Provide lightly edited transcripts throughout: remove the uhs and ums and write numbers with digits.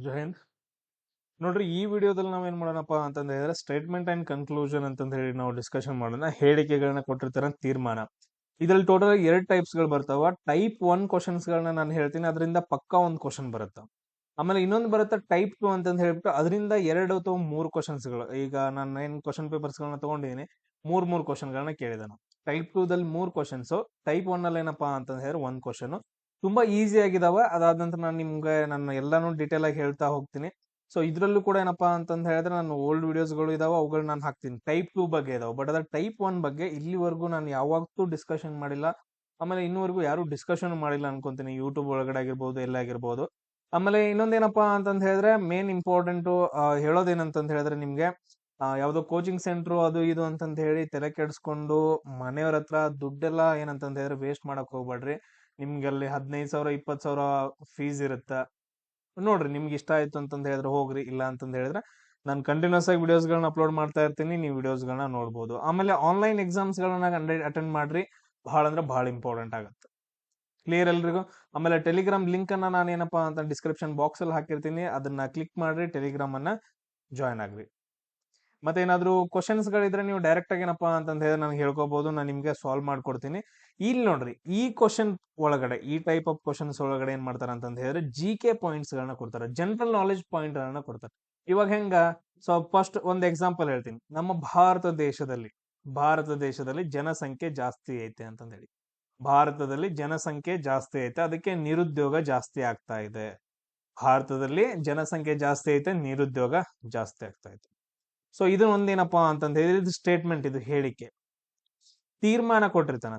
ಜೈ ಹಿಂದ್. ನೋಡ್ರಿ, ಈ ವಿಡಿಯೋದಲ್ಲಿ ನಾವೇನ್ ಮಾಡೋಣಪ್ಪ ಅಂತಂದ ಹೇಳಿದ್ರೆ ಸ್ಟೇಟ್ಮೆಂಟ್ ಅಂಡ್ ಕನ್ಕ್ಲೂಷನ್ ಅಂತಂದ ಹೇಳಿ ನಾವು ಡಿಸ್ಕಷನ್ ಮಾಡೋಣ. ಹೇಳಿಕೆಗಳನ್ನ ಕೊಟ್ಟಿರ್ತಾರ ತೀರ್ಮಾನ. ಇದ್ರಲ್ಲಿ ಟೋಟಲ್ 2 ಟೈಪ್ಸ್ ಗಳು ಬರ್ತಾವ. ಟೈಪ್ 1 ಕ್ವಶನ್ಸ್ ಗಳನ್ನ ನಾನು ಹೇಳ್ತೀನಿ, ಅದರಿಂದ ಪಕ್ಕಾ ಒಂದು ಕ್ವಶನ್ ಬರುತ್ತೆ. ಆಮೇಲೆ ಇನ್ನೊಂದು ಬರುತ್ತೆ ಟೈಪ್ 2 ಅಂತಂದ ಹೇಳ್ಬಿಟ್ಟು ಅದರಿಂದ 2 ಅಥವಾ 3 ಕ್ವಶನ್ಸ್ ಗಳು. ಈಗ ನಾನು ಏನ್ ಕ್ವಶನ್ ಪೇಪರ್ಸ್ ಗಳನ್ನ ತಗೊಂಡಿದ್ದೀನಿ, ಮೂರ್ ಕ್ವಶನ್ ಗಳನ್ನ ಕೇಳಿದಾನು. ಟೈಪ್ 2 ದಲ್ಲಿ 3 ಕ್ವಶನ್ಸ್, ಟೈಪ್ 1 ಅಲ್ಲಿ ಏನಪ್ಪಾ ಅಂತಂದ ಹೇಳಿದ್ರೆ 1 ಕ್ವಶನ್. ತುಂಬಾ ಈಸಿ ಆಗಿದಾವ. ಅದಾದ ನಂತರ ನಾನು ನಿಮ್ಗೆ ನಾನು ಎಲ್ಲಾನು ಡೀಟೇಲ್ ಆಗಿ ಹೇಳ್ತಾ ಹೋಗ್ತೀನಿ. ಸೊ ಇದ್ರಲ್ಲೂ ಕೂಡ ಏನಪ್ಪಾ ಅಂತಂದ ಹೇಳಿದ್ರೆ ನಾನು ಓಲ್ಡ್ ವಿಡಿಯೋಸ್ಗಳು ಇದಾವ, ಅವುಗಳು ನಾನು ಹಾಕ್ತೀನಿ. ಟೈಪ್ 2 ಬಗ್ಗೆ ಇದಾವೆ, ಬಟ್ ಅದ್ರ ಟೈಪ್ 1 ಬಗ್ಗೆ ಇಲ್ಲಿವರೆಗೂ ನಾನು ಯಾವತ್ತೂ ಡಿಸ್ಕಷನ್ ಮಾಡಿಲ್ಲ. ಆಮೇಲೆ ಇನ್ನೂವರೆಗೂ ಯಾರು ಡಿಸ್ಕಷನ್ ಮಾಡಿಲ್ಲ ಅನ್ಕೊಂತೀನಿ, ಯೂಟ್ಯೂಬ್ ಒಳಗಡೆ ಆಗಿರ್ಬೋದು, ಎಲ್ಲ ಆಗಿರ್ಬೋದು. ಆಮೇಲೆ ಇನ್ನೊಂದೇನಪ್ಪಾ ಅಂತಂದ ಹೇಳಿದ್ರೆ ಮೇನ್ ಇಂಪಾರ್ಟೆಂಟ್ ಹೇಳೋದೇನಂತಂದ ಹೇಳಿದ್ರೆ ನಿಮ್ಗೆ ಯಾವ್ದೋ ಕೋಚಿಂಗ್ ಸೆಂಟ್ರು ಅದು ಇದು ಅಂತಂದ ಹೇಳಿ ತಲೆ ಕೆಡಿಸ್ಕೊಂಡು ಮನೆಯವ್ರ ಹತ್ರ ದುಡ್ಡೆಲ್ಲ ಏನಂತಂದ ಹೇಳಿದ್ರೆ ವೇಸ್ಟ್ ಮಾಡಕ್ ಹೋಗ್ಬೇಡ್ರಿ. ನಿಮ್ಗೆ ಅಲ್ಲಿ 15,000 20,000 ಫೀಸ್ ಇರುತ್ತೆ. ನೋಡ್ರಿ, ನಿಮ್ಗೆ ಇಷ್ಟ ಆಯ್ತು ಅಂತಂದ ಹೇಳಿದ್ರೆ ಹೋಗ್ರಿ, ಇಲ್ಲ ಅಂತಂದ ಹೇಳಿದ್ರೆ ನಾನು ಕಂಟಿನ್ಯೂಸ್ ಆಗಿ ವಿಡಿಯೋಸ್ ಗಳನ್ನ ಅಪ್ಲೋಡ್ ಮಾಡ್ತಾ ಇರ್ತೀನಿ, ನೀವು ವಿಡಿಯೋಸ್ ಗಳನ್ನ ನೋಡ್ಬೋದು. ಆಮೇಲೆ ಆನ್ಲೈನ್ ಎಕ್ಸಾಮ್ಸ್ ಗಳನ್ನ ಅಟೆಂಡ್ ಮಾಡ್ರಿ, ಬಹಳ ಅಂದ್ರೆ ಬಹಳ ಇಂಪಾರ್ಟೆಂಟ್ ಆಗುತ್ತೆ. ಕ್ಲಿಯರ್ ಎಲ್ರಿಗೂ? ಆಮೇಲೆ ಟೆಲಿಗ್ರಾಮ್ ಲಿಂಕ್ ಅನ್ನ ನಾನು ಏನಪ್ಪಾ ಅಂತ ಡಿಸ್ಕ್ರಿಪ್ಷನ್ ಬಾಕ್ಸ್ ಅಲ್ಲಿ ಹಾಕಿರ್ತೀನಿ, ಅದನ್ನ ಕ್ಲಿಕ್ ಮಾಡ್ರಿ, ಟೆಲಿಗ್ರಾಮ್ ಅನ್ನ ಜಾಯ್ನ್ ಆಗ್ರಿ. ಮತ್ತೆ ಏನಾದ್ರು ಕ್ವಶನ್ಸ್ ಗಳಿದ್ರೆ ನೀವು ಡೈರೆಕ್ಟ್ ಆಗಿ ಏನಪ್ಪಾ ಅಂತಂದ ಹೇಳಿದ್ರೆ ನನಗೆ ಹೇಳ್ಕೋಬಹುದು, ನಾನು ನಿಮ್ಗೆ ಸಾಲ್ವ್ ಮಾಡ್ಕೊಡ್ತೀನಿ. ಇಲ್ಲಿ ನೋಡ್ರಿ, ಈ ಕ್ವಶನ್ ಒಳಗಡೆ, ಈ ಟೈಪ್ ಆಫ್ ಕ್ವಶನ್ಸ್ ಒಳಗಡೆ ಏನ್ ಮಾಡ್ತಾರ ಅಂತಂದ ಹೇಳಿದ್ರೆ GK ಪಾಯಿಂಟ್ಸ್ ಗಳನ್ನ ಕೊಡ್ತಾರೆ, ಜನರಲ್ ನಾಲೆಜ್ ಪಾಯಿಂಟ್ ಗಳನ್ನ ಕೊಡ್ತಾರೆ. ಇವಾಗ ಹೆಂಗ? ಸೊ ಫಸ್ಟ್ ಒಂದು ಎಕ್ಸಾಂಪಲ್ ಹೇಳ್ತೀನಿ. ನಮ್ಮ ಭಾರತ ದೇಶದಲ್ಲಿ ಜನಸಂಖ್ಯೆ ಜಾಸ್ತಿ ಐತೆ ಅಂತಂದ ಹೇಳಿ. ಭಾರತದಲ್ಲಿ ಜನಸಂಖ್ಯೆ ಜಾಸ್ತಿ ಐತೆ, ಅದಕ್ಕೆ ನಿರುದ್ಯೋಗ ಜಾಸ್ತಿ ಆಗ್ತಾ ಇದೆ. ಭಾರತದಲ್ಲಿ ಜನಸಂಖ್ಯೆ ಜಾಸ್ತಿ ಐತೆ, ನಿರುದ್ಯೋಗ ಜಾಸ್ತಿ ಆಗ್ತಾ ಇದೆ. ಸೊ ಇದು ಒಂದೇನಪ್ಪಾ ಅಂತಂದ ಹೇಳಿದ್ರೆ ಇದು ಸ್ಟೇಟ್ಮೆಂಟ್, ಇದು ಹೇಳಿಕೆ. ತೀರ್ಮಾನ ಕೊಟ್ಟಿರ್ತಾನ,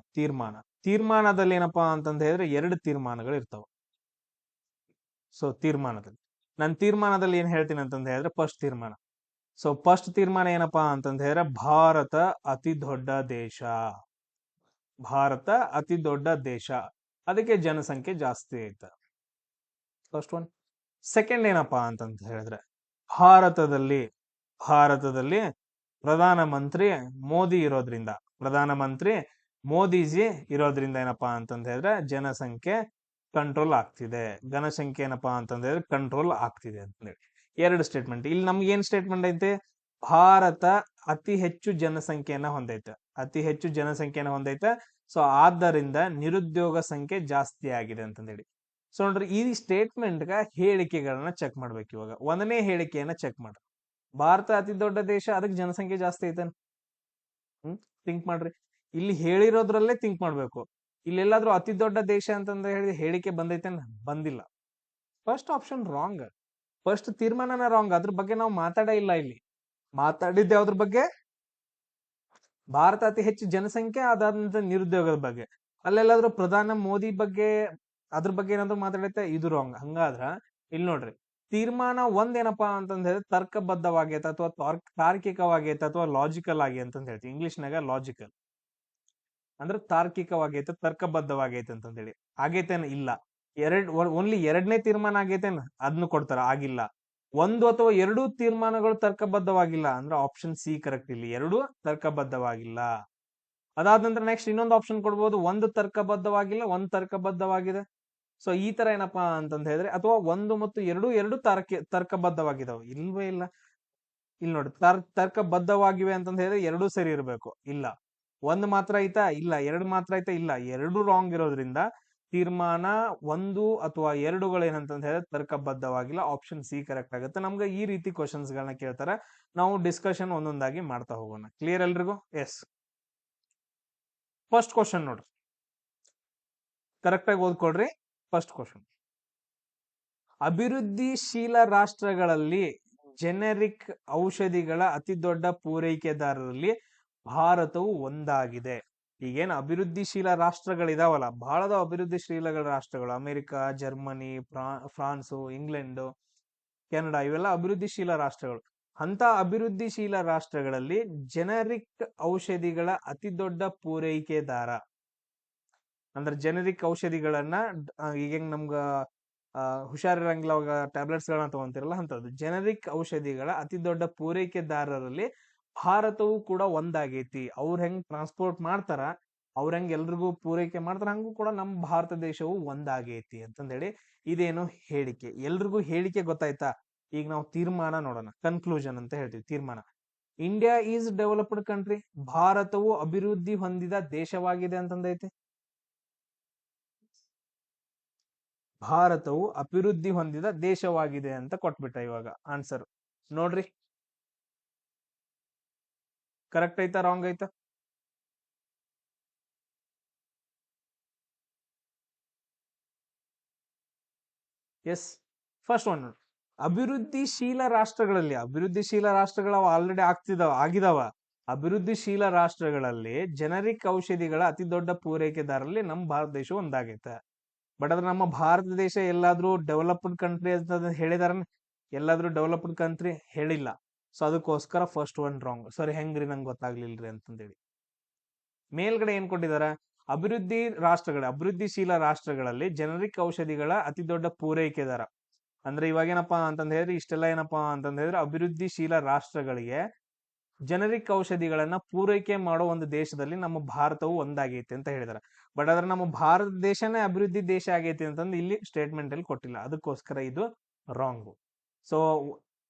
ತೀರ್ಮಾನದಲ್ಲಿ ಏನಪ್ಪಾ ಅಂತಂದ ಹೇಳಿದ್ರೆ 2 ತೀರ್ಮಾನಗಳು ಇರ್ತಾವ. ಸೊ ನಾನು ತೀರ್ಮಾನದಲ್ಲಿ ಏನ್ ಹೇಳ್ತೀನಿ ಅಂತಂದ ಹೇಳಿದ್ರೆ ಫಸ್ಟ್ ತೀರ್ಮಾನ. ಸೊ ಫಸ್ಟ್ ತೀರ್ಮಾನ ಏನಪ್ಪಾ ಅಂತಂದ ಹೇಳಿದ್ರೆ ಭಾರತ ಅತಿ ದೊಡ್ಡ ದೇಶ. ಭಾರತ ಅತಿ ದೊಡ್ಡ ದೇಶ, ಅದಕ್ಕೆ ಜನಸಂಖ್ಯೆ ಜಾಸ್ತಿ ಐತೆ. First one. ಸೆಕೆಂಡ್ ಏನಪ್ಪಾ ಅಂತಂತ ಹೇಳಿದ್ರೆ ಭಾರತದಲ್ಲಿ ಪ್ರಧಾನಮಂತ್ರಿ ಮೋದಿಜಿ ಇರೋದ್ರಿಂದ ಏನಪ್ಪಾ ಅಂತಂದ ಹೇಳಿದ್ರೆ ಜನಸಂಖ್ಯೆ ಕಂಟ್ರೋಲ್ ಆಗ್ತಿದೆ. ಏನಪ್ಪಾ ಅಂತಂದ ಹೇಳಿದ್ರೆ ಕಂಟ್ರೋಲ್ ಆಗ್ತಿದೆ ಅಂತ ಹೇಳಿ 2 ಸ್ಟೇಟ್ಮೆಂಟ್. ಇಲ್ಲಿ ನಮ್ಗೆ ಏನ್ ಸ್ಟೇಟ್ಮೆಂಟ್ ಐತೆ? ಭಾರತ ಅತಿ ಹೆಚ್ಚು ಜನಸಂಖ್ಯೆಯನ್ನ ಹೊಂದೈತೆ. ಸೊ ಆದ್ದರಿಂದ ನಿರುದ್ಯೋಗ ಸಂಖ್ಯೆ ಜಾಸ್ತಿ ಆಗಿದೆ ಅಂತಂದೇಳಿ. ಸೊ ನೋಡ್ರಿ, ಈ ಸ್ಟೇಟ್ಮೆಂಟ್ ಹೇಳಿಕೆಗಳನ್ನ ಚೆಕ್ ಮಾಡ್ಬೇಕು. ಇವಾಗ 1ನೇ ಹೇಳಿಕೆಯನ್ನ ಚೆಕ್ ಮಾಡ್ರಿ. ಭಾರತ ಅತಿ ದೊಡ್ಡ ದೇಶ, ಅದಕ್ಕೆ ಜನಸಂಖ್ಯೆ ಜಾಸ್ತಿ ಐತೆ. ಥಿಂಕ್ ಮಾಡ್ರಿ, ಇಲ್ಲಿ ಹೇಳಿರೋದ್ರಲ್ಲೇ ಥಿಂಕ್ ಮಾಡ್ಬೇಕು. ಇಲ್ಲೆಲ್ಲಾದ್ರೂ ಅತಿ ದೊಡ್ಡ ದೇಶ ಅಂತಂದ ಹೇಳಿ ಹೇಳಿಕೆ ಬಂದೈತೆ? ಬಂದಿಲ್ಲ. First option wrong. ಫಸ್ಟ್ ತೀರ್ಮಾನನ ರಾಂಗ್, ಅದ್ರ ಬಗ್ಗೆ ನಾವು ಮಾತಾಡೇ ಇಲ್ಲ. ಇಲ್ಲಿ ಮಾತಾಡಿದ್ದೆ ಯಾವ್ದ್ರ ಬಗ್ಗೆ? ಭಾರತ ಅತಿ ಹೆಚ್ಚು ಜನಸಂಖ್ಯೆ, ಅದಾದಂತ ನಿರುದ್ಯೋಗದ ಬಗ್ಗೆ. ಅಲ್ಲೆಲ್ಲಾದ್ರೂ ಪ್ರಧಾನ ಮೋದಿ ಬಗ್ಗೆ ಅದ್ರ ಬಗ್ಗೆ ಏನಾದ್ರು ಮಾತಾಡೈತೆ? ಇದು ರಾಂಗ್. ಹಂಗಾದ್ರ ಇಲ್ಲಿ ನೋಡ್ರಿ, ತೀರ್ಮಾನ ಒಂದೇನಪ್ಪಾ ಅಂತಂದ ಹೇಳಿದ್ರೆ ತರ್ಕಬದ್ಧವಾಗೈತೆ ಅಥವಾ ತಾರ್ಕಿಕವಾಗೈತೆ ಅಥವಾ ಲಾಜಿಕಲ್ ಆಗಿ ಅಂತಂದ ಹೇಳ್ತೀವಿ. ಇಂಗ್ಲಿಷ್ನಾಗ ಲಾಜಿಕಲ್ ಅಂದ್ರೆ ತಾರ್ಕಿಕವಾಗೈತೆ, ತರ್ಕಬದ್ಧವಾಗೈತೆ ಅಂತಂದ ಹೇಳಿ. ಆಗೈತೇನ? ಇಲ್ಲ. ಓನ್ಲಿ 2ನೇ ತೀರ್ಮಾನ ಆಗೈತೇನ? ಅದನ್ನು ಕೊಡ್ತಾರ, ಆಗಿಲ್ಲ. 1 ಅಥವಾ 2 ತೀರ್ಮಾನಗಳು ತರ್ಕಬದ್ಧವಾಗಿಲ್ಲ ಅಂದ್ರೆ ಆಪ್ಷನ್ ಸಿ ಕರೆಕ್ಟ್. ಇಲ್ಲಿ 2 ತರ್ಕಬದ್ಧವಾಗಿಲ್ಲ. ಅದಾದ ನಂತರ ನೆಕ್ಸ್ಟ್ ಇನ್ನೊಂದು ಆಪ್ಷನ್ ಕೊಡ್ಬೋದು, 1 ತರ್ಕಬದ್ಧವಾಗಿಲ್ಲ, 1 ತರ್ಕಬದ್ಧವಾಗಿದೆ. ಸೊ ಈ ತರ ಏನಪ್ಪಾ ಅಂತಂದ ಹೇಳಿದ್ರೆ, ಅಥವಾ 1 ಮತ್ತು 2 ತರ್ಕಬದ್ಧವಾಗಿದಾವೆ. ಇಲ್ವೇ ಇಲ್ಲ. ಇಲ್ಲಿ ನೋಡಿ, ತರ್ಕಬದ್ಧವಾಗಿವೆ ಅಂತಂದ ಹೇಳಿದ್ರೆ 2 ಸರಿ ಇರಬೇಕು. ಇಲ್ಲ. 1 ಮಾತ್ರ ಐತಾ? ಇಲ್ಲ. 2 ಮಾತ್ರ ಐತಾ? ಇಲ್ಲ. 2 ರಾಂಗ್ ಇರೋದ್ರಿಂದ ತೀರ್ಮಾನ 1 ಅಥವಾ 2ಗಳು ಏನಂತಂದ ಹೇಳಿದ್ರೆ ತರ್ಕಬದ್ಧವಾಗಿಲ್ಲ. ಆಪ್ಷನ್ ಸಿ ಕರೆಕ್ಟ್ ಆಗುತ್ತೆ. ನಮ್ಗೆ ಈ ರೀತಿ ಕ್ವಶನ್ಸ್ ಗಳನ್ನ ಕೇಳ್ತಾರೆ, ನಾವು ಡಿಸ್ಕಷನ್ ಒಂದೊಂದಾಗಿ ಮಾಡ್ತಾ ಹೋಗೋಣ. ಕ್ಲಿಯರ್ ಎಲ್ರಿಗೂ? ಎಸ್. ಫಸ್ಟ್ ಕ್ವಶನ್ ನೋಡ್ರಿ, ಕರೆಕ್ಟ್ ಆಗಿ ಓದ್ಕೊಡ್ರಿ. ಫಸ್ಟ್ ಕ್ವಶನ್, ಅಭಿವೃದ್ಧಿಶೀಲ ರಾಷ್ಟ್ರಗಳಲ್ಲಿ ಜೆನೆರಿಕ್ ಔಷಧಿಗಳ ಅತಿ ದೊಡ್ಡ ಪೂರೈಕೆದಾರರಲ್ಲಿ ಭಾರತವು ಒಂದಾಗಿದೆ. ಈಗೇನು ಅಭಿವೃದ್ಧಿಶೀಲ ರಾಷ್ಟ್ರಗಳಿದಾವಲ್ಲ, ಬಹಳದ ಅಭಿವೃದ್ಧಿಶೀಲ ರಾಷ್ಟ್ರಗಳು, America, Germany, prawns, England, Canada, ಇವೆಲ್ಲ ಅಭಿವೃದ್ಧಿಶೀಲ ರಾಷ್ಟ್ರಗಳು. ಅಂತ ಅಭಿವೃದ್ಧಿಶೀಲ ರಾಷ್ಟ್ರಗಳಲ್ಲಿ ಜೆನೆರಿಕ್ ಔಷಧಿಗಳ ಅತಿ ದೊಡ್ಡ ಪೂರೈಕೆದಾರ ಅಂದ್ರೆ ಜೆನೆರಿಕ್ ಔಷಧಿಗಳನ್ನ ಈಗ ನಮ್ಗ ಹುಷಾರಿರಂಗಿಲ್ಲ ಅವಾಗ ಟ್ಯಾಬ್ಲೆಟ್ಸ್ ಗಳನ್ನ ತಗೊಂತಿರಲ್ಲ, ಅಂತದ್ದು ಜೆನೆರಿಕ್ ಔಷಧಿಗಳ ಅತಿ ದೊಡ್ಡ ಪೂರೈಕೆದಾರರಲ್ಲಿ ಭಾರತವು ಕೂಡ ಒಂದಾಗೈತಿ. ಅವ್ರ ಹೆಂಗ್ ಟ್ರಾನ್ಸ್ಪೋರ್ಟ್ ಮಾಡ್ತಾರ, ಅವ್ರ ಹೆಂಗ್ ಎಲ್ರಿಗೂ ಪೂರೈಕೆ ಮಾಡ್ತಾರ, ಹಂಗೂ ಕೂಡ ನಮ್ಮ ಭಾರತ ದೇಶವು ಒಂದಾಗೈತಿ ಅಂತಂದೇಳಿ ಇದೇನು ಹೇಳಿಕೆ. ಎಲ್ರಿಗೂ ಹೇಳಿಕೆ ಗೊತ್ತಾಯ್ತಾ? ಈಗ ನಾವು ತೀರ್ಮಾನ ನೋಡೋಣ. ಕನ್ಕ್ಲೂಷನ್ ಅಂತ ಹೇಳ್ತೀವಿ, ತೀರ್ಮಾನ. ಇಂಡಿಯಾ ಈಸ್ ಡೆವಲಪ್ಡ್ ಕಂಟ್ರಿ, ಭಾರತವು ಅಭಿವೃದ್ಧಿ ಹೊಂದಿದ ದೇಶವಾಗಿದೆ ಅಂತಂದೈತೆ. ಭಾರತವು ಅಭಿವೃದ್ಧಿ ಹೊಂದಿದ ದೇಶವಾಗಿದೆ ಅಂತ ಕೊಟ್ಬಿಟ್ಟ ಇವಾಗ ಆನ್ಸರ್. ನೋಡ್ರಿ, ಕರೆಕ್ಟ್ ಐತಾ ರಾಂಗ್ ಐತಾ? Yes, first one. ಅಭಿವೃದ್ಧಿಶೀಲ ರಾಷ್ಟ್ರಗಳು ಆಲ್ರೆಡಿ ಆಗಿದಾವ. ಅಭಿವೃದ್ಧಿಶೀಲ ರಾಷ್ಟ್ರಗಳಲ್ಲಿ ಜನರಿಕ್ ಔಷಧಿಗಳ ಅತಿ ದೊಡ್ಡ ಪೂರೈಕೆದಾರರಲ್ಲಿ ನಮ್ಮ ಭಾರತ ದೇಶ ಒಂದಾಗೈತೆ. ಬಟ್ ಅದ್ರ ನಮ್ಮ ಭಾರತ ದೇಶ ಎಲ್ಲಾದ್ರೂ ಡೆವಲಪ್ಡ್ ಕಂಟ್ರಿ ಅಂತ ಹೇಳಿದಾರ? ಎಲ್ಲಾದ್ರೂ ಡೆವಲಪ್ಡ್ ಕಂಟ್ರಿ ಹೇಳಿಲ್ಲ. ಸೊ ಅದಕ್ಕೋಸ್ಕರ ಫಸ್ಟ್ ಒನ್ ರಾಂಗ್. ಸರಿ, ಹೆಂಗ್ರಿ ನಂಗೆ ಗೊತ್ತಾಗ್ಲಿಲ್ರಿ ಅಂತಂದೇಳಿ. ಮೇಲ್ಗಡೆ ಏನ್ ಕೊಟ್ಟಿದಾರ? ಅಭಿವೃದ್ಧಿಶೀಲ ರಾಷ್ಟ್ರಗಳಲ್ಲಿ ಜನರಿಕ್ ಔಷಧಿಗಳ ಅತಿ ದೊಡ್ಡ ಪೂರೈಕೆದಾರ. ಅಂದ್ರೆ ಇವಾಗ ಏನಪ್ಪಾ ಅಂತಂದ ಹೇಳಿದ್ರೆ, ಇಷ್ಟೆಲ್ಲ ಏನಪ್ಪಾ ಅಂತಂದ ಹೇಳಿದ್ರೆ ಅಭಿವೃದ್ಧಿಶೀಲ ರಾಷ್ಟ್ರಗಳಿಗೆ ಜನರಿಕ್ ಔಷಧಿಗಳನ್ನ ಪೂರೈಕೆ ಮಾಡೋ ಒಂದು ದೇಶದಲ್ಲಿ ನಮ್ಮ ಭಾರತವು ಒಂದಾಗೈತೆ ಅಂತ ಹೇಳಿದಾರೆ. ಬಟ್ ಆದ್ರೆ ನಮ್ಮ ಭಾರತ ದೇಶನೇ ಅಭಿವೃದ್ಧಿ ದೇಶ ಆಗೈತಿ ಅಂತಂದು ಇಲ್ಲಿ ಸ್ಟೇಟ್ಮೆಂಟ್ ಅಲ್ಲಿ ಕೊಟ್ಟಿಲ್ಲ. ಅದಕ್ಕೋಸ್ಕರ ಇದು ರಾಂಗ್. ಸೊ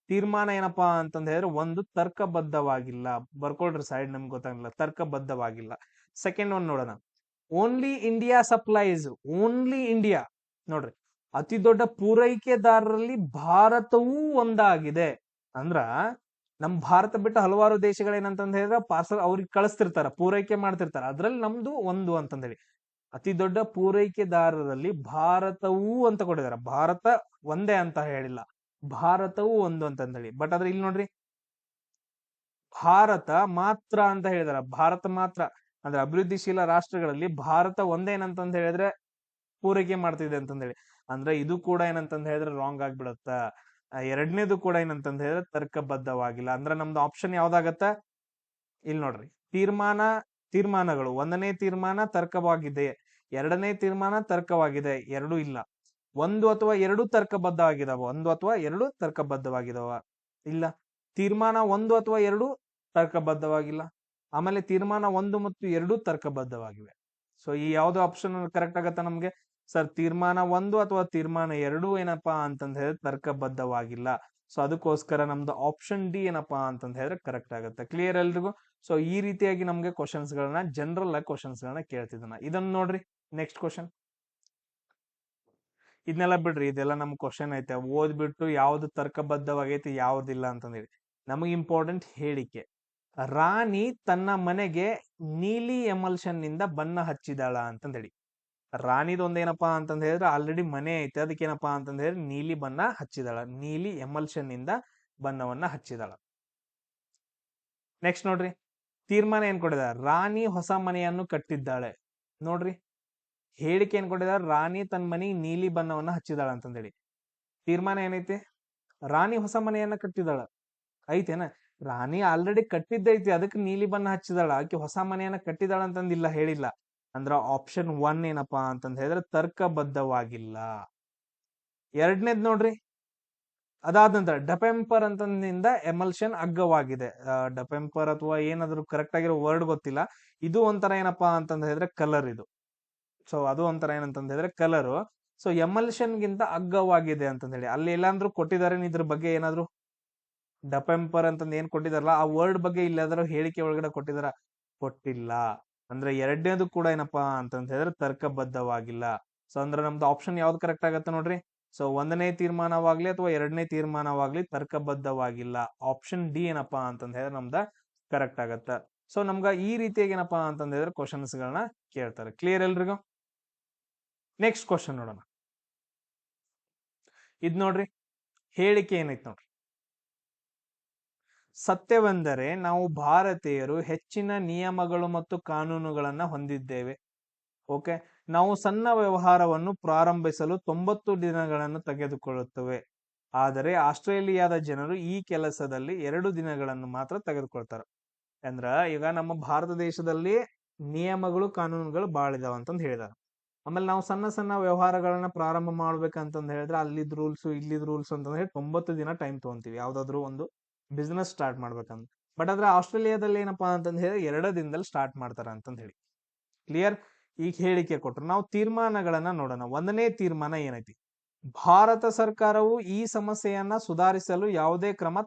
ತೀರ್ಮಾನ ಏನಪ್ಪಾ ಅಂತಂದ ಹೇಳಿದ್ರೆ, ಒಂದು ತರ್ಕಬದ್ಧವಾಗಿಲ್ಲ. ಬರ್ಕೊಳ್ರಿ ಸೈಡ್, ನಮ್ಗೆ ಗೊತ್ತಾಗಿಲ್ಲ, ತರ್ಕಬದ್ಧವಾಗಿಲ್ಲ. ಸೆಕೆಂಡ್ ಒನ್ ನೋಡೋಣ. Only India supplies. Only India ನೋಡ್ರಿ, ಅತಿ ದೊಡ್ಡ ಪೂರೈಕೆದಾರರಲ್ಲಿ ಭಾರತವೂ ಒಂದಾಗಿದೆ. ಅಂದ್ರ ನಮ್ ಭಾರತ ಬಿಟ್ಟು ಹಲವಾರು ದೇಶಗಳೇನಂತಂದ ಹೇಳಿದ್ರೆ ಪಾರ್ಸಲ್ ಅವ್ರಿಗೆ ಕಳಿಸ್ತಿರ್ತಾರ, ಪೂರೈಕೆ ಮಾಡ್ತಿರ್ತಾರ. ಅದ್ರಲ್ಲಿ ನಮ್ದು ಒಂದು ಅಂತಂದ ಹೇಳಿ. ಅತಿ ದೊಡ್ಡ ಪೂರೈಕೆದಾರರಲ್ಲಿ ಭಾರತವೂ ಅಂತ ಕೊಟ್ಟಿದಾರ. ಭಾರತ ಒಂದೇ ಅಂತ ಹೇಳಿಲ್ಲ, ಭಾರತವೂ ಒಂದು ಅಂತಂದೇಳಿ. ಬಟ್ ಆದ್ರೆ ಇಲ್ಲಿ ನೋಡ್ರಿ, ಭಾರತ ಮಾತ್ರ ಅಂತ ಹೇಳಿದಾರ. ಭಾರತ ಮಾತ್ರ ಅಂದ್ರೆ ಅಭಿವೃದ್ಧಿಶೀಲ ರಾಷ್ಟ್ರಗಳಲ್ಲಿ ಭಾರತ ಒಂದೇನಂತಂದ ಹೇಳಿದ್ರೆ ಪೂರೈಕೆ ಮಾಡ್ತಿದೆ ಅಂತಂದೇಳಿ. ಅಂದ್ರೆ ಇದು ಕೂಡ ಏನಂತಂದ ಹೇಳಿದ್ರೆ ರಾಂಗ್ ಆಗ್ಬಿಡತ್ತ. ಎರಡನೇದು ಕೂಡ ಏನಂತಂದ ಹೇಳಿದ್ರೆ ತರ್ಕಬದ್ಧವಾಗಿಲ್ಲ. ಅಂದ್ರೆ ನಮ್ದು ಆಪ್ಷನ್ ಯಾವ್ದಾಗತ್ತ? ಇಲ್ಲಿ ನೋಡ್ರಿ, ತೀರ್ಮಾನಗಳು. ಒಂದನೇ ತೀರ್ಮಾನ ತರ್ಕವಾಗಿದೆ, ಎರಡನೇ ತೀರ್ಮಾನ ತರ್ಕವಾಗಿದೆ, ಎರಡೂ ಇಲ್ಲ. ಒಂದು ಅಥವಾ ಎರಡು ತರ್ಕಬದ್ಧವಾಗಿದಾವ, ಇಲ್ಲ. ತೀರ್ಮಾನ ಒಂದು ಅಥವಾ ಎರಡು ತರ್ಕಬದ್ಧವಾಗಿಲ್ಲ. ಆಮೇಲೆ ತೀರ್ಮಾನ ಒಂದು ಮತ್ತು ಎರಡು ತರ್ಕಬದ್ಧವಾಗಿವೆ. ಸೊ ಈ ಯಾವ್ದು ಆಪ್ಷನ್ ಕರೆಕ್ಟ್ ಆಗತ್ತ ನಮ್ಗೆ? ಸರ್, ತೀರ್ಮಾನ ಒಂದು ಅಥವಾ ತೀರ್ಮಾನ ಎರಡು ಏನಪ್ಪಾ ಅಂತಂದ ಹೇಳಿದ್ರೆ ತರ್ಕಬದ್ಧವಾಗಿಲ್ಲ. ಸೊ ಅದಕ್ಕೋಸ್ಕರ ನಮ್ದು ಆಪ್ಷನ್ ಡಿ ಏನಪ್ಪಾ ಅಂತಂದ ಹೇಳಿದ್ರೆ ಕರೆಕ್ಟ್ ಆಗುತ್ತೆ. ಕ್ಲಿಯರ್ ಎಲ್ರಿಗೂ? ಸೊ ಈ ರೀತಿಯಾಗಿ ನಮ್ಗೆ ಕ್ವಶನ್ಸ್ ಗಳನ್ನ, ಜನರಲ್ ಆಗಿ ಕ್ವಶನ್ಸ್ ಗಳನ್ನ ಕೇಳ್ತಿದ್ದಾನ. ಇದನ್ನ ನೋಡ್ರಿ, ನೆಕ್ಸ್ಟ್ ಕ್ವಶನ್. ಇದನ್ನೆಲ್ಲ ಬಿಡ್ರಿ, ಇದೆಲ್ಲ ನಮ್ ಕ್ವಶನ್ ಐತೆ. ಓದ್ಬಿಟ್ಟು ಯಾವ್ದು ತರ್ಕಬದ್ಧವಾಗೈತಿ ಯಾವ್ದಿಲ್ಲ ಅಂತಂದೇಳಿ. ನಮಗೆ ಇಂಪಾರ್ಟೆಂಟ್ ಹೇಳಿಕೆ. ರಾಣಿ ತನ್ನ ಮನೆಗೆ ನೀಲಿ ಎಮಲ್ಷನ್ ನಿಂದ ಬಣ್ಣ ಹಚ್ಚಿದಾಳ ಅಂತಂದೇಳಿ. ರಾಣಿದ ಒಂದೇನಪ್ಪಾ ಅಂತಂದ ಹೇಳಿದ್ರೆ ಆಲ್ರೆಡಿ ಮನೆ ಐತೆ, ಅದಕ್ಕೇನಪ್ಪಾ ಅಂತಂದ ಹೇಳಿದ್ರೆ ನೀಲಿ ಬಣ್ಣ ಹಚ್ಚಿದಾಳ, ನೀಲಿ ಎಮಲ್ಷನ್ ನಿಂದ ಬಣ್ಣವನ್ನ ಹಚ್ಚಿದಾಳ. ನೆಕ್ಸ್ಟ್ ನೋಡ್ರಿ, ತೀರ್ಮಾನ ಏನ್ ಕೊಟ್ಟಿದ್ದಾರೆ? ರಾಣಿ ಹೊಸ ಮನೆಯನ್ನು ಕಟ್ಟಿದ್ದಾಳೆ. ನೋಡ್ರಿ, ಹೇಳಿಕೆ ಏನ್ ಕೊಟ್ಟಿದ್ದಾರೆ? ರಾಣಿ ತನ್ನ ಮನೆಗೆ ನೀಲಿ ಬಣ್ಣವನ್ನ ಹಚ್ಚಿದಾಳ ಅಂತಂದೇಳಿ. ತೀರ್ಮಾನ ಏನೈತಿ? ರಾಣಿ ಹೊಸ ಮನೆಯನ್ನ ಕಟ್ಟಿದಾಳ ಐತೇನ? ರಾಣಿ ಆಲ್ರೆಡಿ ಕಟ್ಟಿದ್ದೈತಿ, ಅದಕ್ಕೆ ನೀಲಿ ಬಣ್ಣ ಹಚ್ಚಿದಾಳ. ಆಕೆ ಹೊಸ ಮನೆಯನ್ನ ಕಟ್ಟಿದಾಳ ಅಂತಂದಿಲ್ಲ, ಹೇಳಿಲ್ಲ. ಅಂದ್ರ ಆಪ್ಷನ್ ಒನ್ ಏನಪ್ಪಾ ಅಂತಂದ ಹೇಳಿದ್ರೆ ತರ್ಕಬದ್ಧವಾಗಿಲ್ಲ. ಎರಡನೇದ್ ನೋಡ್ರಿ, ಅದಾದ ನಂತರ ಡೆಪೆಂಪರ್ ಅಂತಂದಿಂದ ಎಮಲ್ಷನ್ ಅಗ್ಗವಾಗಿದೆ. ಡೆಪೆಂಪರ್ ಅಥವಾ ಏನಾದ್ರು ಕರೆಕ್ಟ್ ಆಗಿರೋ ವರ್ಡ್ ಗೊತ್ತಿಲ್ಲ. ಇದು ಒಂಥರ ಏನಪ್ಪಾ ಅಂತಂದ ಹೇಳಿದ್ರೆ ಕಲರ್ ಇದು. ಸೊ ಅದು ಒಂಥರ ಏನಂತಂದ ಹೇಳಿದ್ರೆ ಕಲರ್. ಸೊ ಎಮಲ್ಷನ್ ಗಿಂತ ಅಗ್ಗವಾಗಿದೆ ಅಂತಂದ ಹೇಳಿ ಅಲ್ಲಿ ಎಲ್ಲಾಂದ್ರೂ ಕೊಟ್ಟಿದ್ದಾರೆ ಇದ್ರ ಬಗ್ಗೆ ಏನಾದ್ರು? ಡೆಪೆಂಪರ್ ಅಂತಂದ್ ಏನ್ ಕೊಟ್ಟಿದಾರಲ್ಲ ಆ ವರ್ಡ್ ಬಗ್ಗೆ ಇಲ್ಲಾದ್ರೂ ಹೇಳಿಕೆ ಒಳಗಡೆ ಕೊಟ್ಟಿಲ್ಲ. ಅಂದ್ರೆ ಎರಡನೇದು ಕೂಡ ಏನಪ್ಪಾ ಅಂತಂದ ಹೇಳಿದ್ರೆ ತರ್ಕಬದ್ಧವಾಗಿಲ್ಲ. ಸೊ ಅಂದ್ರೆ ನಮ್ದು ಆಪ್ಷನ್ ಯಾವ್ದು ಕರೆಕ್ಟ್ ಆಗತ್ತೆ ನೋಡ್ರಿ. ಸೊ ಒಂದನೇ ತೀರ್ಮಾನವಾಗ್ಲಿ ಅಥವಾ ಎರಡನೇ ತೀರ್ಮಾನವಾಗ್ಲಿ ತರ್ಕಬದ್ಧವಾಗಿಲ್ಲ. ಆಪ್ಷನ್ ಡಿ ಏನಪ್ಪಾ ಅಂತಂದ ಹೇಳಿದ್ರೆ ನಮ್ದ ಕರೆಕ್ಟ್ ಆಗತ್ತ. ಸೊ ನಮ್ಗ ಈ ರೀತಿಯಾಗಿ ಏನಪ್ಪಾ ಅಂತಂದ ಹೇಳಿದ್ರೆ ಕ್ವಶನ್ಸ್ ಗಳನ್ನ ಕೇಳ್ತಾರೆ. ಕ್ಲಿಯರ್ ಎಲ್ರಿಗೂ? ನೆಕ್ಸ್ಟ್ ಕ್ವಶನ್ ನೋಡೋಣ. ಇದ್ ನೋಡ್ರಿ, ಹೇಳಿಕೆ ಏನೈತ್ ನೋಡ್ರಿ. ಸತ್ಯವೆಂದರೆ ನಾವು ಭಾರತೀಯರು ಹೆಚ್ಚಿನ ನಿಯಮಗಳು ಮತ್ತು ಕಾನೂನುಗಳನ್ನ ಹೊಂದಿದ್ದೇವೆ. ಓಕೆ, ನಾವು ಸಣ್ಣ ವ್ಯವಹಾರವನ್ನು ಪ್ರಾರಂಭಿಸಲು 90 ದಿನಗಳನ್ನು ತೆಗೆದುಕೊಳ್ಳುತ್ತವೆ. ಆದರೆ ಆಸ್ಟ್ರೇಲಿಯಾದ ಜನರು ಈ ಕೆಲಸದಲ್ಲಿ 2 ದಿನಗಳನ್ನು ಮಾತ್ರ ತೆಗೆದುಕೊಳ್ತಾರೆ. ಅಂದ್ರ ಈಗ ನಮ್ಮ ಭಾರತ ದೇಶದಲ್ಲಿ ನಿಯಮಗಳು ಕಾನೂನುಗಳು ಬಾಳ ಇದಾವ ಅಂತಂದ್ ಹೇಳಿದಾರೆ. ಆಮೇಲೆ ನಾವು ಸಣ್ಣ ಸಣ್ಣ ವ್ಯವಹಾರಗಳನ್ನ ಪ್ರಾರಂಭ ಮಾಡ್ಬೇಕಂತಂದ್ ಹೇಳಿದ್ರೆ ಅಲ್ಲಿದ್ ರೂಲ್ಸ್ ಇಲ್ಲಿದ್ ರೂಲ್ಸ್ ಅಂತಂದ್ ಹೇಳಿ 90 ದಿನ ಟೈಮ್ ತಗೊಂತೀವಿ ಯಾವ್ದಾದ್ರು ಒಂದು ಬಿಸ್ನೆಸ್ ಸ್ಟಾರ್ಟ್ ಮಾಡ್ಬೇಕಂತ. ಬಟ್ ಆದ್ರೆ ಆಸ್ಟ್ರೇಲಿಯಾದಲ್ಲಿ ಏನಪ್ಪಾ ಅಂತಂದ್ ಹೇಳಿ 2 ದಿನದಲ್ಲಿ ಸ್ಟಾರ್ಟ್ ಮಾಡ್ತಾರ ಅಂತಂದ್ ಹೇಳಿ. ಕ್ಲಿಯರ್? ಈಗ ಹೇಳಿಕೆ ಕೊಟ್ರು. ನಾವು ತೀರ್ಮಾನಗಳನ್ನ ನೋಡೋಣ. ಒಂದನೇ ತೀರ್ಮಾನ ಏನೈತಿ? ಭಾರತ ಸರ್ಕಾರವು ಈ ಸಮಸ್ಯೆಯನ್ನ ಸುಧಾರಿಸಲು ಯಾವುದೇ ಕ್ರಮ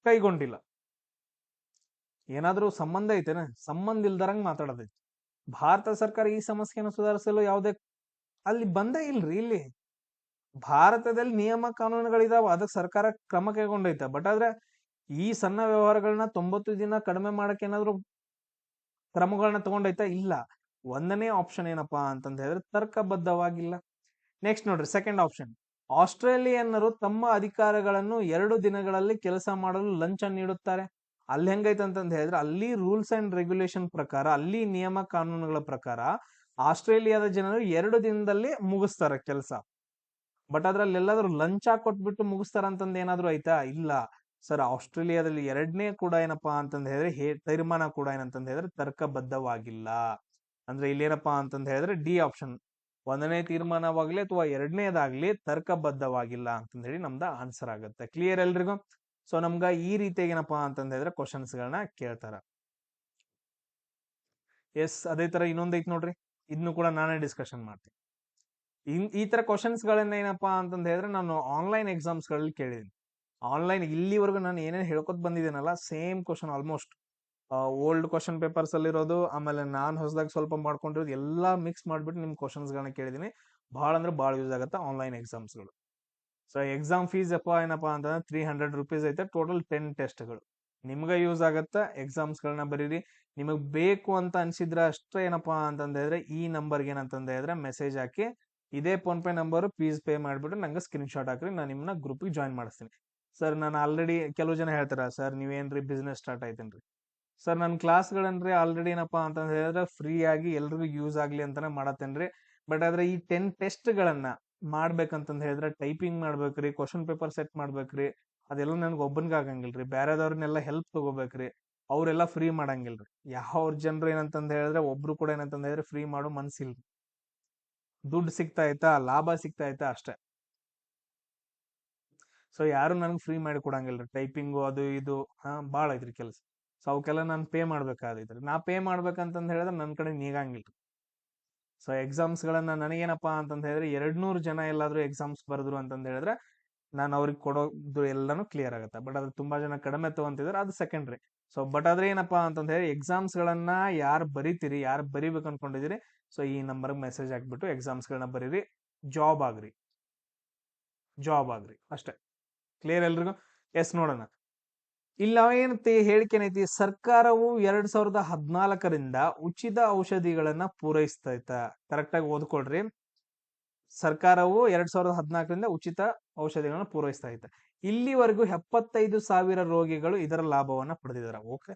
ಕೈಗೊಂಡಿಲ್ಲ. ಏನಾದ್ರೂ ಸಂಬಂಧ ಐತೆನ? ಸಂಬಂಧ ಇಲ್ದರಂಗ್ ಮಾತಾಡೋದೈತಿ. ಭಾರತ ಸರ್ಕಾರ ಈ ಸಮಸ್ಯೆಯನ್ನು ಸುಧಾರಿಸಲು ಯಾವುದೇ ಅಲ್ಲಿ ಬಂದೇ ಇಲ್ರಿ. ಇಲ್ಲಿ ಭಾರತದಲ್ಲಿ ನಿಯಮ ಕಾನೂನುಗಳಿದಾವ, ಅದಕ್ಕೆ ಸರ್ಕಾರ ಕ್ರಮ ಕೈಗೊಂಡೈತೆ. ಬಟ್ ಆದ್ರೆ ಈ ಸಣ್ಣ ವ್ಯವಹಾರಗಳನ್ನ 90 ದಿನ ಕಡಿಮೆ ಮಾಡಕ್ಕೆ ಏನಾದ್ರು ಕ್ರಮಗಳನ್ನ ತಗೊಂಡೈತಾ? ಇಲ್ಲ. ಒಂದನೇ ಆಪ್ಷನ್ ಏನಪ್ಪಾ ಅಂತಂದ ಹೇಳಿದ್ರೆ ತರ್ಕಬದ್ಧವಾಗಿಲ್ಲ. ನೆಕ್ಸ್ಟ್ ನೋಡ್ರಿ, ಸೆಕೆಂಡ್ ಆಪ್ಷನ್, ಆಸ್ಟ್ರೇಲಿಯನ್ನರು ತಮ್ಮ ಅಧಿಕಾರಗಳನ್ನು 2 ದಿನಗಳಲ್ಲಿ ಕೆಲಸ ಮಾಡಲು ಲಂಚ ನೀಡುತ್ತಾರೆ. ಅಲ್ಲಿ ಹೆಂಗೈತೆ ಅಂತಂದ ಹೇಳಿದ್ರೆ, ಅಲ್ಲಿ ರೂಲ್ಸ್ ಅಂಡ್ ರೆಗ್ಯುಲೇಷನ್ ಪ್ರಕಾರ, ಅಲ್ಲಿ ನಿಯಮ ಕಾನೂನುಗಳ ಪ್ರಕಾರ ಆಸ್ಟ್ರೇಲಿಯಾದ ಜನರು 2 ದಿನದಲ್ಲಿ ಮುಗಿಸ್ತಾರೆ ಕೆಲಸ. ಬಟ್ ಅದ್ರಲ್ಲಿ ಎಲ್ಲಾದ್ರೂ ಲಂಚ ಕೊಟ್ಬಿಟ್ಟು ಮುಗಿಸ್ತಾರ ಅಂತಂದ ಏನಾದ್ರು ಐತಾ? ಇಲ್ಲ ಸರ್. ಆಸ್ಟ್ರೇಲಿಯಾದಲ್ಲಿ ಎರಡನೇ ಕೂಡ ಏನಪ್ಪಾ ಅಂತಂದ ಹೇಳಿದ್ರೆ ತೀರ್ಮಾನ ಕೂಡ ಏನಂತಂದ ಹೇಳಿದ್ರೆ ತರ್ಕಬದ್ಧವಾಗಿಲ್ಲ. ಅಂದ್ರೆ ಇಲ್ಲಿ ಏನಪ್ಪಾ ಅಂತಂದ ಹೇಳಿದ್ರೆ ಡಿ ಆಪ್ಷನ್, ಒಂದನೇ ತೀರ್ಮಾನವಾಗ್ಲಿ ಅಥವಾ ಎರಡನೇದಾಗ್ಲಿ ತರ್ಕಬದ್ಧವಾಗಿಲ್ಲ ಅಂತಂದ ಹೇಳಿ ನಮ್ದ ಆನ್ಸರ್ ಆಗುತ್ತೆ. ಕ್ಲಿಯರ್ ಎಲ್ರಿಗೂ? ಸೊ ನಮ್ಗ ಈ ರೀತಿಯಾಗಿ ಏನಪ್ಪಾ ಅಂತಂದ ಹೇಳಿದ್ರೆ ಕ್ವಶನ್ಸ್ ಗಳನ್ನ ಕೇಳ್ತಾರ. ಎಸ್, ಅದೇ ತರ ಇನ್ನೊಂದೈತ್ ನೋಡ್ರಿ, ಇದನ್ನು ಕೂಡ ನಾನೇ ಡಿಸ್ಕಷನ್ ಮಾಡ್ತೀನಿ. ಈ ತರ ಕ್ವಶನ್ಸ್ ಗಳನ್ನ ಏನಪ್ಪಾ ಅಂತಂದ ಹೇಳಿದ್ರೆ ನಾನು ಆನ್ಲೈನ್ ಎಕ್ಸಾಮ್ಸ್ ಗಳಲ್ಲಿ ಕೇಳಿದೀನಿ. ಆನ್ಲೈನ್ ಇಲ್ಲಿವರೆಗೂ ನಾನು ಏನೇನು ಹೇಳ್ಕೊತ ಬಂದಿದ್ದೇನಲ್ಲ, same question almost old question papers ಅಲ್ಲಿ ಇರೋದು, ಆಮೇಲೆ ನಾನ್ ಹೊಸದಾಗಿ ಸ್ವಲ್ಪ ಮಾಡ್ಕೊಂಡಿರೋದು ಎಲ್ಲಾ ಮಿಕ್ಸ್ ಮಾಡ್ಬಿಟ್ಟು ನಿಮ್ ಕ್ವಶನ್ಸ್ ಗಳನ್ನ ಕೇಳಿದೀನಿ. ಬಹಳ ಅಂದ್ರೆ ಬಹಳ ಯೂಸ್ ಆಗುತ್ತೆ ಆನ್ಲೈನ್ ಎಕ್ಸಾಮ್ಸ್ ಗಳು. ಸೊ ಎಕ್ಸಾಮ್ ಫೀಸ್ ಏನಪ್ಪಾ ಅಂತಂದ್ರೆ 300 rupees ಐತೆ. ಟೋಟಲ್ 10 ಟೆಸ್ಟ್ಗಳು. ನಿಮ್ಗ ಯೂಸ್ ಆಗತ್ತ. ಎಕ್ಸಾಮ್ಸ್ ಗಳನ್ನ ಬರೀರಿ. ನಿಮಗ್ ಬೇಕು ಅಂತ ಅನ್ಸಿದ್ರೆ ಅಷ್ಟೇ ಏನಪ್ಪಾ ಅಂತಂದ ಹೇಳಿದ್ರೆ ಈ ನಂಬರ್ಗೆ ಏನಂತಂದ ಹೇಳಿದ್ರೆ ಮೆಸೇಜ್ ಹಾಕಿ, ಇದೇ phone pay number, fees pay ಮಾಡ್ಬಿಟ್ಟು ನಂಗೆ ಸ್ಕ್ರೀನ್ ಶಾಟ್ ಹಾಕ್ರಿ, ನಾನು ನಿಮ್ಮನ್ನ ಗ್ರೂಪಿಗೆ ಜಾಯ್ನ್ ಮಾಡಿಸ್ತೀನಿ. ಸರ್ ನಾನು ಆಲ್ರೆಡಿ, ಕೆಲವು ಜನ ಹೇಳ್ತಾರ ಸರ್ ನೀವೇನ್ರಿ ಬಿಸ್ನೆಸ್ ಸ್ಟಾರ್ಟ್ ಆಯ್ತೇನ್ರಿ? ಸರ್ ನನ್ನ ಕ್ಲಾಸ್ಗಳನ್ರಿ ಆಲ್ರೆಡಿ ಏನಪ್ಪಾ ಅಂತಂದ ಹೇಳಿದ್ರೆ ಫ್ರೀ ಆಗಿ ಎಲ್ರಿಗೂ ಯೂಸ್ ಆಗ್ಲಿ ಅಂತಾನೆ ಮಾಡತ್ತೇನ್ರಿ. ಬಟ್ ಆದ್ರೆ ಈ 10 ಟೆಸ್ಟ್ ಗಳನ್ನ ಮಾಡ್ಬೇಕಂತಂದ ಹೇಳಿದ್ರೆ ಟೈಪಿಂಗ್ ಮಾಡ್ಬೇಕ್ರಿ, ಕ್ವಶನ್ ಪೇಪರ್ ಸೆಟ್ ಮಾಡ್ಬೇಕ್ರಿ, ಅದೆಲ್ಲ ನನ್ಗೆ ಒಬ್ಬನ್ಗ ಆಗಂಗಿಲ್ರಿ. ಬೇರೆದವ್ರನ್ನೆಲ್ಲ ಹೆಲ್ಪ್ ತಗೋಬೇಕ್ರಿ. ಅವ್ರೆಲ್ಲ ಫ್ರೀ ಮಾಡಂಗಿಲ್ರಿ. ಯಾವ ಜನರು ಏನಂತಂದ ಹೇಳಿದ್ರೆ ಒಬ್ರು ಕೂಡ ಏನಂತಂದ ಹೇಳಿದ್ರೆ ಫ್ರೀ ಮಾಡೋ ಮನ್ಸಿಲ್ರಿ. ದುಡ್ಡು ಸಿಗ್ತಾ ಐತಾ, ಲಾಭ ಸಿಗ್ತಾ ಐತಾ ಅಷ್ಟೇ. ಸೊ ಯಾರು ನನ್ಗೆ ಫ್ರೀ ಮಾಡಿ ಕೊಡಂಗಿಲ್ರಿ. ಟೈಪಿಂಗು ಅದು ಇದು ಬಾಳ ಐತ್ರಿ ಕೆಲಸ. ಸೊ ಅವಕ್ಕೆಲ್ಲ ನಾನು ಪೇ ಮಾಡ್ಬೇಕಾದೈತ್ರಿ. ನಾ ಪೇ ಮಾಡ್ಬೇಕಂತಂದ ಹೇಳಿದ್ರೆ ನನ್ ಕಡೆ ನೀಗಂಗಿಲ್ರಿ. ಸೊ ಎಕ್ಸಾಮ್ಸ್ ಗಳನ್ನ ನನಗೇನಪ್ಪಾ ಅಂತಂದ ಹೇಳಿದ್ರೆ 200 ಜನ ಎಲ್ಲಾದ್ರೂ ಎಕ್ಸಾಮ್ಸ್ ಬರೆದ್ರು ಅಂತಂದ ಹೇಳಿದ್ರೆ ನಾನು ಅವ್ರಿಗೆ ಕೊಡೋದು ಎಲ್ಲಾನು ಕ್ಲಿಯರ್ ಆಗುತ್ತೆ. ಬಟ್ ಅದು ತುಂಬಾ ಜನ ಕಡಿಮೆ ತಗೊಂತಿದ್ರೆ ಅದು ಸೆಕೆಂಡ್ರಿ. ಸೊ ಬಟ್ ಆದ್ರೆ ಏನಪ್ಪಾ ಅಂತಂದ ಹೇಳಿ ಎಕ್ಸಾಮ್ಸ್ ಗಳನ್ನ ಯಾರು ಬರೀತೀರಿ, ಯಾರು ಬರೀಬೇಕು ಅನ್ಕೊಂಡಿದಿರಿ, ಸೊ ಈ ನಂಬರ್ಗೆ ಮೆಸೇಜ್ ಹಾಕ್ಬಿಟ್ಟು ಎಕ್ಸಾಮ್ಸ್ ಗಳನ್ನ ಬರೀರಿ. ಜಾಬ್ ಆಗ್ರಿ, ಜಾಬ್ ಆಗ್ರಿ ಅಷ್ಟೇ. ಕ್ಲಿಯರ್ ಎಲ್ರಿಗೂ? ಎಸ್, ನೋಡೋಣ. ಇಲ್ಲ ಏನೈತಿ ಹೇಳಿಕೆ ಏನೈತಿ, ಸರ್ಕಾರವು 2014ರಿಂದ ಉಚಿತ ಔಷಧಿಗಳನ್ನ ಪೂರೈಸ್ತೈತ. ಕರೆಕ್ಟ್ ಆಗಿ ಓದ್ಕೊಳ್ರಿ. ಸರ್ಕಾರವು 2014ರಿಂದ ಉಚಿತ ಔಷಧಿಗಳನ್ನ ಪೂರೈಸ್ತಾ ಐತೆ. ಇಲ್ಲಿವರೆಗೂ 75,000 ರೋಗಿಗಳು ಇದರ ಲಾಭವನ್ನ ಪಡೆದಿದ್ದಾರೆ. ಓಕೆ.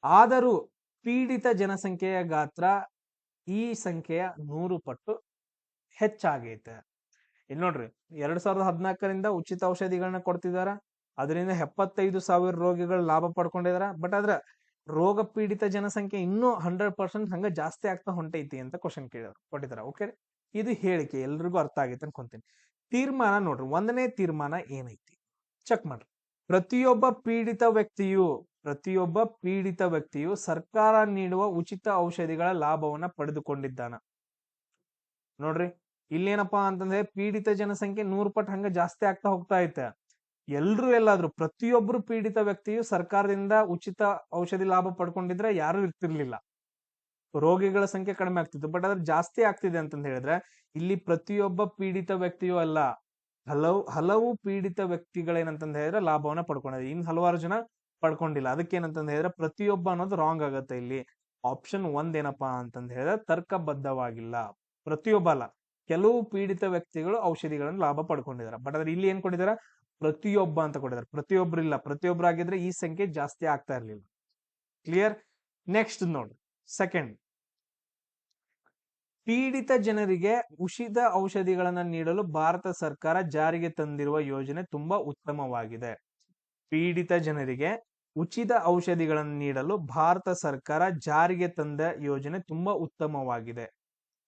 ಆದರೂ ಪೀಡಿತ ಜನಸಂಖ್ಯೆಯ ಗಾತ್ರ ಈ ಸಂಖ್ಯೆಯ 100 ಪಟ್ಟು ಹೆಚ್ಚಾಗೈತೆ. ಇಲ್ಲಿ ನೋಡ್ರಿ, 2014ರಿಂದ ಉಚಿತ ಔಷಧಿಗಳನ್ನ ಕೊಡ್ತಿದಾರ, ಅದರಿಂದ 75,000 ರೋಗಿಗಳು ಲಾಭ ಪಡ್ಕೊಂಡಿದಾರ. ಬಟ್ ಆದ್ರ ರೋಗ ಪೀಡಿತ ಜನಸಂಖ್ಯೆ ಇನ್ನೂ 100% ಹಂಗ ಜಾಸ್ತಿ ಆಗ್ತಾ ಹೊಂಟೈತಿ ಅಂತ ಕ್ವಶನ್ ಕೊಟ್ಟಿದಾರ. ಓಕೆ, ಇದು ಹೇಳಿಕೆ ಎಲ್ರಿಗೂ ಅರ್ಥ ಆಗೈತೆ ಅನ್ಕೊಂತೀನಿ. ತೀರ್ಮಾನ ನೋಡ್ರಿ, ಒಂದನೇ ತೀರ್ಮಾನ ಏನೈತಿ ಚೆಕ್ ಮಾಡ್ರಿ. ಪ್ರತಿಯೊಬ್ಬ ಪೀಡಿತ ವ್ಯಕ್ತಿಯು ಸರ್ಕಾರ ನೀಡುವ ಉಚಿತ ಔಷಧಿಗಳ ಲಾಭವನ್ನ ಪಡೆದುಕೊಂಡಿದ್ದಾನ. ನೋಡ್ರಿ, ಇಲ್ಲೇನಪ್ಪಾ ಅಂತಂದ್ರೆ ಪೀಡಿತ ಜನಸಂಖ್ಯೆ 100 ಪಟ್ಟು ಹಂಗ ಜಾಸ್ತಿ ಆಗ್ತಾ ಹೋಗ್ತಾ ಐತೆ. ಎಲ್ಲಾದ್ರೂ ಪ್ರತಿಯೊಬ್ರು ಪೀಡಿತ ವ್ಯಕ್ತಿಯು ಸರ್ಕಾರದಿಂದ ಉಚಿತ ಔಷಧಿ ಲಾಭ ಪಡ್ಕೊಂಡಿದ್ರೆ ಯಾರು ಇರ್ತಿರ್ಲಿಲ್ಲ, ರೋಗಿಗಳ ಸಂಖ್ಯೆ ಕಡಿಮೆ ಆಗ್ತಿತ್ತು. ಬಟ್ ಅದ್ರ ಜಾಸ್ತಿ ಆಗ್ತಿದೆ ಅಂತಂದ ಹೇಳಿದ್ರೆ ಇಲ್ಲಿ ಪ್ರತಿಯೊಬ್ಬ ಪೀಡಿತ ವ್ಯಕ್ತಿಯೂ ಅಲ್ಲ, ಹಲವು ಪೀಡಿತ ವ್ಯಕ್ತಿಗಳೇನಂತಂದ ಹೇಳಿದ್ರೆ ಲಾಭವನ್ನ ಪಡ್ಕೊಂಡಿದೆ. ಇನ್ ಹಲವಾರು ಜನ ಪಡ್ಕೊಂಡಿಲ್ಲ. ಅದಕ್ಕೇನಂತಂದ ಹೇಳಿದ್ರೆ ಪ್ರತಿಯೊಬ್ಬ ಅನ್ನೋದು ರಾಂಗ್ ಆಗತ್ತೆ. ಇಲ್ಲಿ ಆಪ್ಷನ್ 1 ಏನಪ್ಪಾ ಅಂತಂದ ಹೇಳಿದ್ರೆ ತರ್ಕಬದ್ಧವಾಗಿಲ್ಲ. ಪ್ರತಿಯೊಬ್ಬ ಅಲ್ಲ, ಕೆಲವು ಪೀಡಿತ ವ್ಯಕ್ತಿಗಳು ಔಷಧಿಗಳನ್ನು ಲಾಭ ಪಡ್ಕೊಂಡಿದ್ದಾರೆ. ಬಟ್ ಅದ್ರ ಇಲ್ಲಿ ಏನ್ ಕೊಟ್ಟಿದಾರ? ಪ್ರತಿಯೊಬ್ಬ ಅಂತ ಕೊಟ್ಟಿದ್ದಾರೆ. ಪ್ರತಿಯೊಬ್ಬರಿಲ್ಲ, ಪ್ರತಿಯೊಬ್ಬರಾಗಿದ್ರೆ ಈ ಸಂಖ್ಯೆ ಜಾಸ್ತಿ ಆಗ್ತಾ ಇರ್ಲಿಲ್ಲ. ಕ್ಲಿಯರ್? ನೆಕ್ಸ್ಟ್ ನೋಡ್ರಿ, ಸೆಕೆಂಡ್, ಪೀಡಿತ ಜನರಿಗೆ ಉಚಿತ ಔಷಧಿಗಳನ್ನ ನೀಡಲು ಭಾರತ ಸರ್ಕಾರ ಜಾರಿಗೆ ತಂದಿರುವ ಯೋಜನೆ ತುಂಬಾ ಉತ್ತಮವಾಗಿದೆ. ಪೀಡಿತ ಜನರಿಗೆ ಉಚಿತ ಔಷಧಿಗಳನ್ನು ನೀಡಲು ಭಾರತ ಸರ್ಕಾರ ಜಾರಿಗೆ ತಂದ ಯೋಜನೆ ತುಂಬಾ ಉತ್ತಮವಾಗಿದೆ.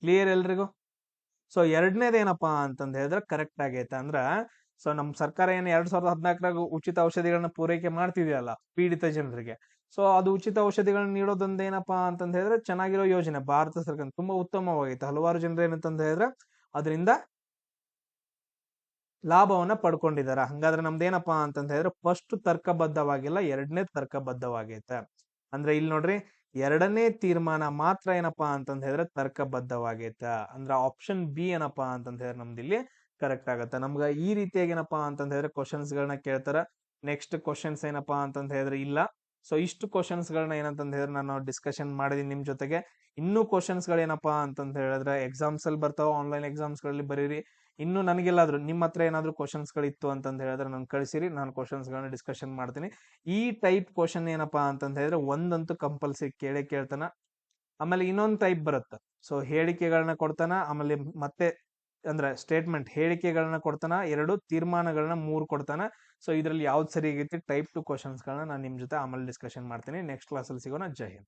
ಕ್ಲಿಯರ್ ಎಲ್ರಿಗೂ? ಸೊ ಎರಡನೇದೇನಪ್ಪಾ ಅಂತಂದ ಹೇಳಿದ್ರೆ ಕರೆಕ್ಟ್ ಆಗೈತೆ. ಅಂದ್ರ ಸೊ ನಮ್ ಸರ್ಕಾರ ಏನ್ 2014ರಾಗ ಉಚಿತ ಔಷಧಿಗಳನ್ನ ಪೂರೈಕೆ ಮಾಡ್ತಿದೆಯಲ್ಲ ಪೀಡಿತ ಜನರಿಗೆ, ಸೊ ಅದು ಉಚಿತ ಔಷಧಿಗಳನ್ನ ನೀಡೋದೊಂದು ಏನಪ್ಪಾ ಅಂತಂದ ಹೇಳಿದ್ರೆ ಚೆನ್ನಾಗಿರೋ ಯೋಜನೆ. ಭಾರತ ಸರ್ಕಾರ ತುಂಬಾ ಉತ್ತಮವಾಗೈತೆ. ಹಲವಾರು ಜನರು ಏನಂತಂದ ಹೇಳಿದ್ರೆ ಅದರಿಂದ ಲಾಭವನ್ನ ಪಡ್ಕೊಂಡಿದಾರ. ಹಂಗಾದ್ರೆ ನಮ್ದೇನಪ್ಪಾ ಅಂತಂತ ಹೇಳಿದ್ರೆ ಫಸ್ಟ್ ತರ್ಕಬದ್ಧವಾಗಿಲ್ಲ, ಎರಡನೇ ತರ್ಕಬದ್ಧವಾಗೈತೆ. ಅಂದ್ರೆ ಇಲ್ಲಿ ನೋಡ್ರಿ, ಎರಡನೇ ತೀರ್ಮಾನ ಮಾತ್ರ ಏನಪ್ಪಾ ಅಂತಂತ ಹೇಳಿದ್ರೆ ತರ್ಕಬದ್ಧವಾಗೈತ. ಅಂದ್ರೆ ಆಪ್ಷನ್ ಬಿ ಏನಪ್ಪಾ ಅಂತಂತ ಹೇಳಿದ್ರೆ ನಮ್ದು ಇಲ್ಲಿ ಕರೆಕ್ಟ್ ಆಗತ್ತೆ. ನಮ್ಗ ಈ ರೀತಿಯಾಗಿ ಏನಪ್ಪಾ ಅಂತಂತ ಹೇಳಿದ್ರೆ ಕ್ವಶನ್ಸ್ ಗಳನ್ನ ಕೇಳ್ತಾರ. ನೆಕ್ಸ್ಟ್ ಕ್ವಶನ್ಸ್ ಏನಪ್ಪಾ ಅಂತಂತ ಹೇಳಿದ್ರೆ ಇಲ್ಲ. ಸೊ ಇಷ್ಟು ಕ್ವಶನ್ಸ್ ಗಳನ್ನ ಏನಂತಂತ ಹೇಳಿದ್ರೆ ನಾನು ಡಿಸ್ಕಷನ್ ಮಾಡಿದೀನಿ ನಿಮ್ ಜೊತೆಗೆ. ಇನ್ನೂ ಕ್ವಶನ್ಸ್ ಗಳೇನಪ್ಪಾ ಅಂತಂತ ಹೇಳಿದ್ರೆ ಎಕ್ಸಾಮ್ಸ್ ಅಲ್ಲಿ ಬರ್ತಾವ, ಆನ್ಲೈನ್ ಎಕ್ಸಾಮ್ಸ್ ಗಳಲ್ಲಿ ಬರೀರಿ. ಇನ್ನು ನನಗೆಲ್ಲಾದ್ರು ನಿಮ್ಮ ಹತ್ರ ಏನಾದ್ರು ಕ್ವಶನ್ಸ್ ಗಳಿತ್ತು ಅಂತಂತ ಹೇಳಿದ್ರೆ ನನ್ ಕಳಿಸಿರಿ, ನಾನು ಕ್ವಶನ್ಸ್ ಗಳನ್ನ ಡಿಸ್ಕಷನ್ ಮಾಡ್ತೀನಿ. ಈ ಟೈಪ್ ಕ್ವಶನ್ ಏನಪ್ಪಾ ಅಂತಂತ ಹೇಳಿದ್ರೆ ಒಂದಂತೂ ಕಂಪಲ್ಸರಿ ಕೇಳ್ತಾನ. ಆಮೇಲೆ ಇನ್ನೊಂದು ಟೈಪ್ ಬರುತ್ತೆ. ಸೊ ಹೇಳಿಕೆಗಳನ್ನ ಕೊಡ್ತಾನ, ಆಮೇಲೆ ಮತ್ತೆ ಅಂದ್ರೆ ಸ್ಟೇಟ್ಮೆಂಟ್ ಹೇಳಿಕೆಗಳನ್ನ ಕೊಡ್ತಾನ, 2 ತೀರ್ಮಾನಗಳನ್ನ 3 ಕೊಡ್ತಾನ. ಸೊ ಇದ್ರಲ್ಲಿ ಯಾವ್ದು ಸರಿ ಆಗೈತಿ ಟೈಪ್ 2 ಕ್ವಶನ್ಸ್ ಗಳನ್ನ ನಾನು ನಿಮ್ ಜೊತೆ ಆಮೇಲೆ ಡಿಸ್ಕಷನ್ ಮಾಡ್ತೀನಿ. ನೆಕ್ಸ್ಟ್ ಕ್ಲಾಸ್ ಅಲ್ಲಿ ಸಿಗೋಣ. ಜೈ ಹಿಂದ್.